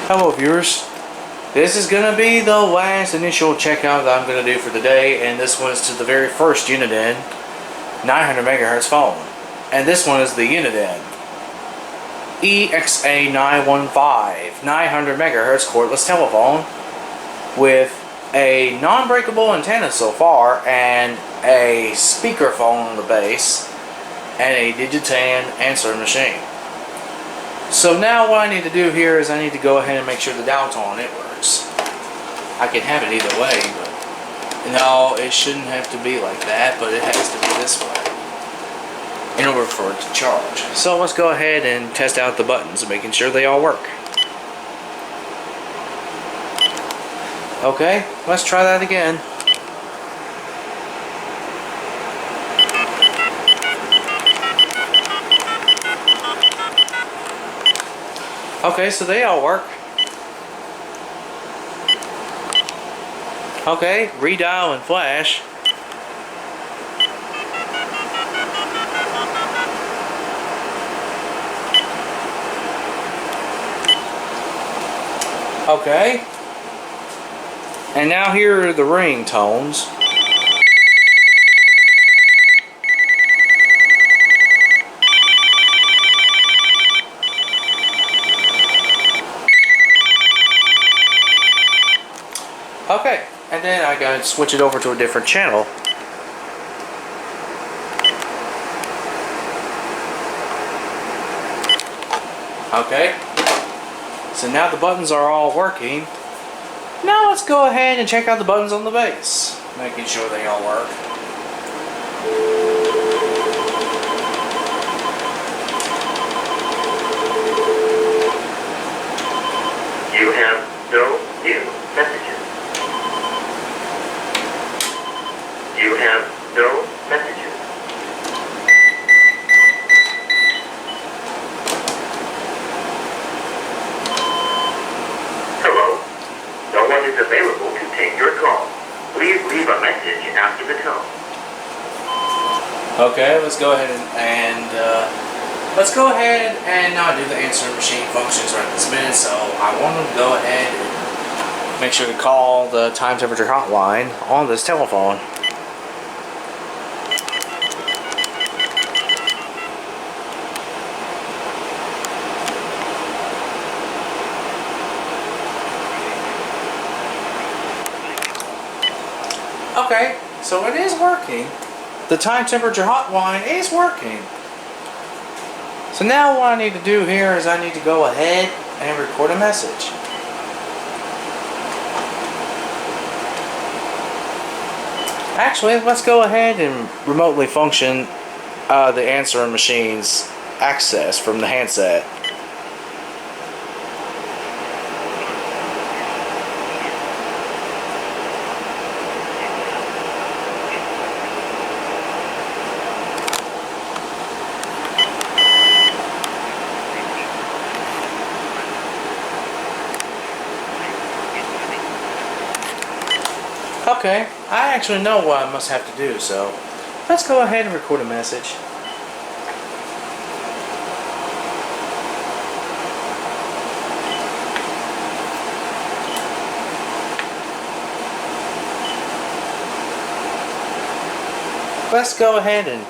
Hello viewers, this is going to be the last initial checkout that I'm going to do for the day, and this one is to the very first Uniden 900 MHz phone, and this one is the Uniden EXA915 900 MHz cordless telephone with a non-breakable antenna so far, and a speakerphone on the base, and a Digitan answering machine. So now what I need to do here is I need to go ahead and make sure the dial tone it works. I can have it either way, but no, it shouldn't have to be like that, but it has to be this way in order for it to charge. So let's go ahead and test out the buttons, making sure they all work. Okay, let's try that again. Okay, so they all work. Okay, redial and flash. Okay. And now here are the ring tones. Okay, and then I gotta switch it over to a different channel. Okay, so now the buttons are all working. Now let's go ahead and check out the buttons on the base, making sure they all work. You have no new messages. You have no messages. Hello. No one is available to take your call. Please leave a message after the tone. Okay, let's go ahead and not do the answering machine functions right this minute. So I want to go ahead and make sure to call the time temperature hotline on this telephone. Okay, so it is working. The time temperature hotline is working. So now what I need to do here is I need to go ahead and record a message. Actually, let's go ahead and remotely function the answering machine's access from the handset. Okay, I actually know what I must have to do, so let's go ahead and record a message. Let's go ahead and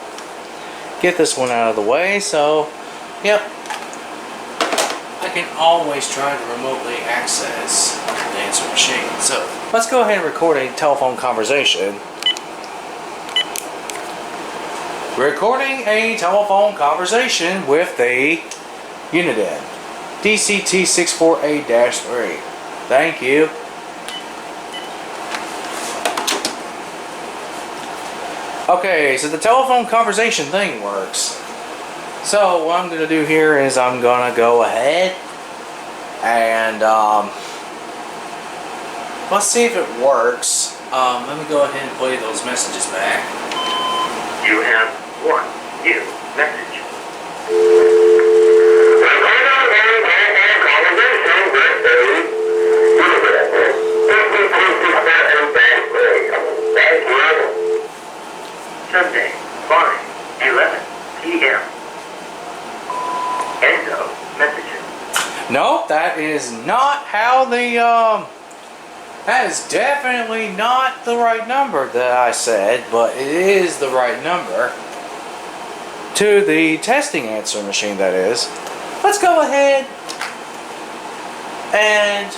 get this one out of the way. So, yep, I can always try to remotely access the answer machine. So let's go ahead and record a telephone conversation. Recording a telephone conversation with the Uniden DCT648-3. Thank you. Okay, so the telephone conversation thing works. So what I'm gonna do here is I'm gonna go ahead and let's see if it works. Let me go ahead and play those messages back. You have one new message. Sunday, 5:11 p.m. End of messages. No, that is not how the that is definitely not the right number that I said, but it is the right number to the testing answer machine, that is. Let's go ahead and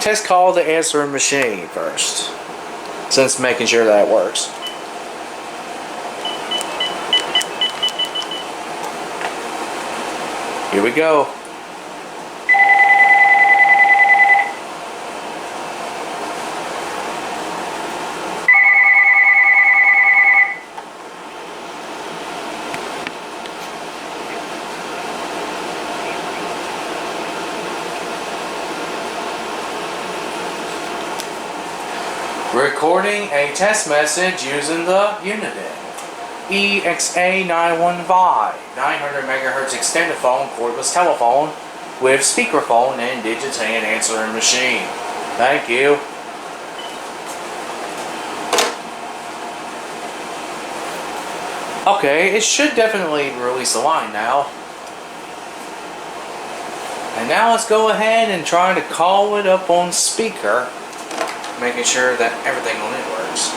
test call the answering machine first, since making sure that works. Here we go. Recording a test message using the Uniden EXA915 900 MHz extended phone cordless telephone with speakerphone and Digitan answering machine. Thank you. Okay, it should definitely release the line now. And now let's go ahead and try to call it up on speaker, making sure that everything on it works.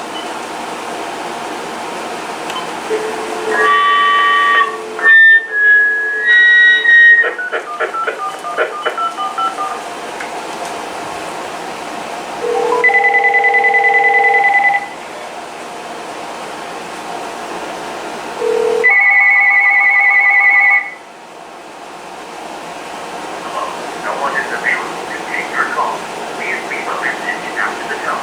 No one is available to take your call. Please leave a message after the tone.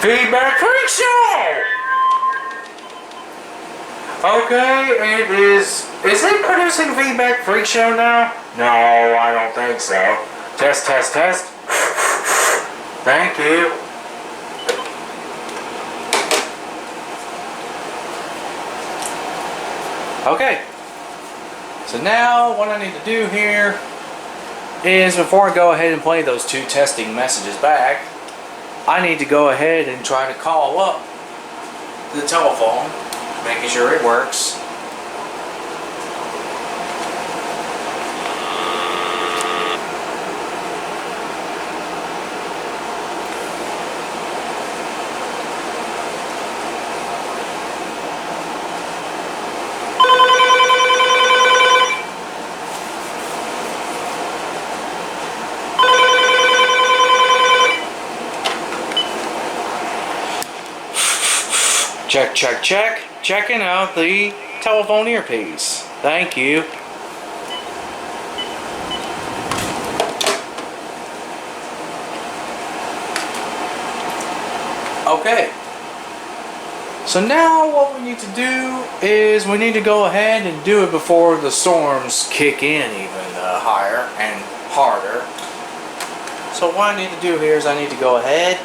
Feedback Freak Show! Okay, it is. Is it producing Feedback Freak Show now? No, I don't think so. Test, test, test. Thank you. Okay. So now what I need to do here is, before I go ahead and play those two testing messages back, I need to go ahead and try to call up the telephone, making sure it works. Check, check, check. Checking out the telephone earpiece. Thank you. Okay. So now what we need to do is we need to go ahead and do it before the storms kick in even higher and harder. So what I need to do here is I need to go ahead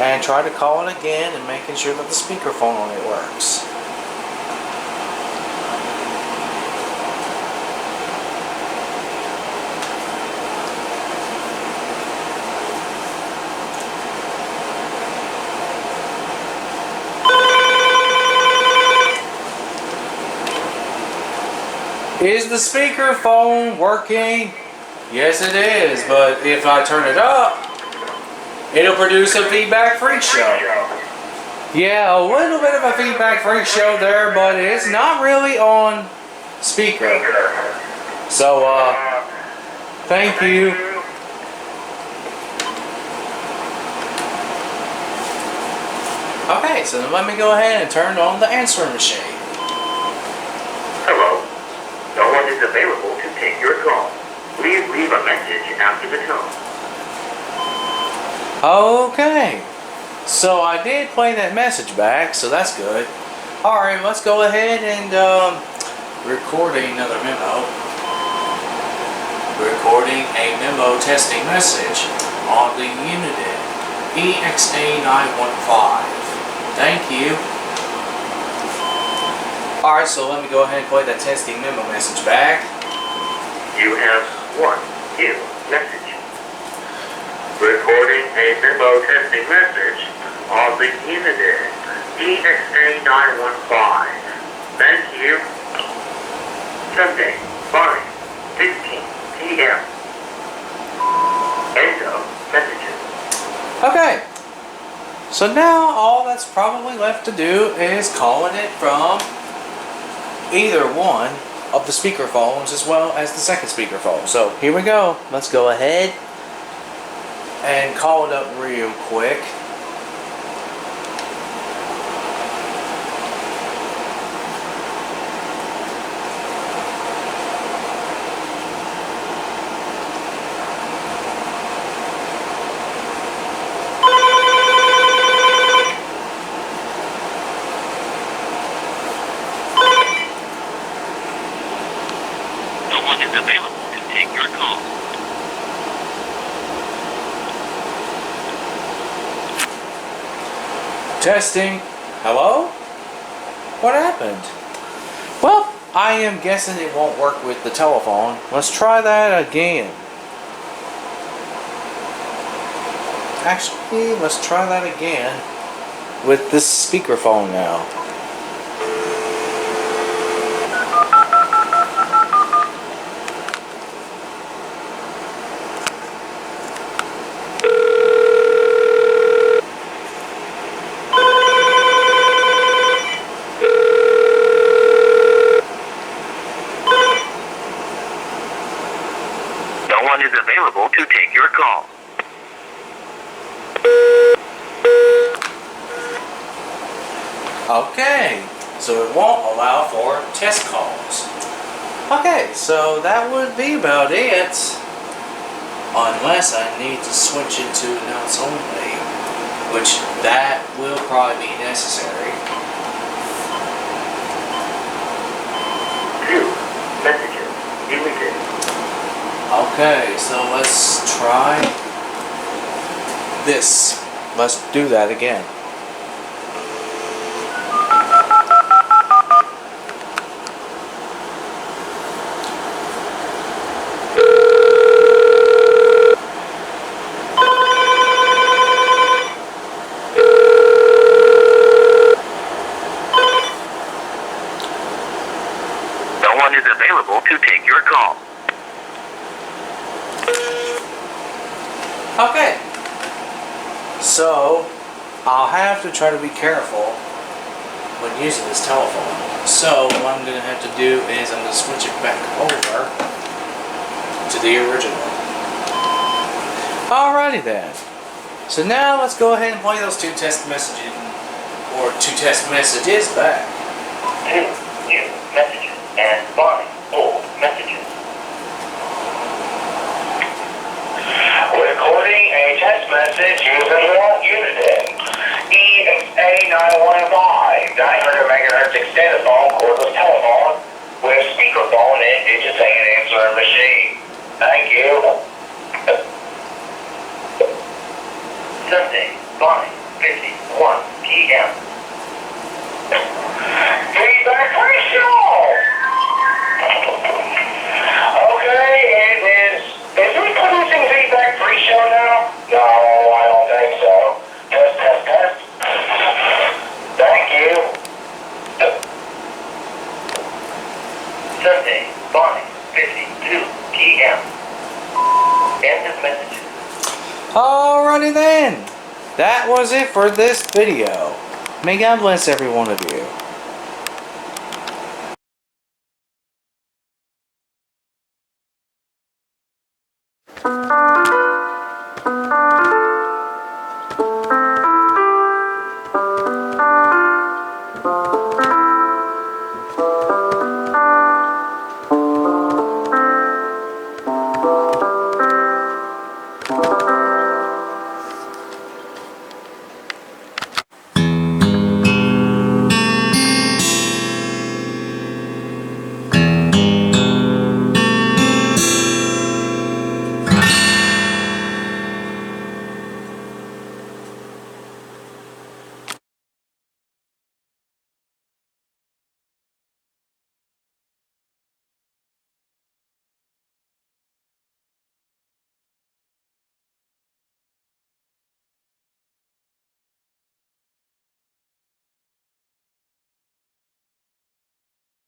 and try to call it again and making sure that the speakerphone on it works. Is the speakerphone working? Yes, it is, but if I turn it up, it'll produce a Feedback Freak Show. Yeah, a little bit of a Feedback Freak Show there, but it's not really on speaker. So, thank you. Okay, so then let me go ahead and turn on the answering machine. Hello. No one is available to take your call. Please leave a message after the tone. Okay. So I did play that message back, so that's good. Alright, let's go ahead and recording another memo. Recording a memo testing message on the Uniden EXA915. Thank you. Alright, so let me go ahead and play that testing memo message back. You have one new message. Recording a memo testing message on the Uniden EXA915. Thank you. Sunday, 5:16 p.m. End of messages. Okay. So now all that's probably left to do is calling it from either one of the speakerphones as well as the second speakerphone. So here we go. Let's go ahead and call it up real quick. No one is available to take your call. Testing. Hello? What happened? Well, I am guessing it won't work with the telephone. Let's try that again. Actually, let's try that again with this speakerphone now. No one is available to take your call. Okay, so it won't allow for test calls. Okay, so that would be about it. Unless I need to switch it to notes only, which that will probably be necessary. 2 messages deleted. Okay, so let's try this. Let's do that again. No one is available to take your call. Okay, so I'll have to try to be careful when using this telephone. So what I'm going to have to do is I'm going to switch it back over to the original. Alrighty then. So now let's go ahead and play those two test messages back. 2 new messages and 5 old messages. Recording a test message using Uniden EXA915 900 megahertz extended phone cordless telephone with speakerphone and digitated answering machine. Thank you. Sunday, 5:51 p.m. Feedback ratio. Okay, is it producing feedback pre-show now? No, I don't think so. Test. Thank you. Sunday, 5:52 p.m. End of messages. Alrighty then. That was it for this video. May God bless every one of you.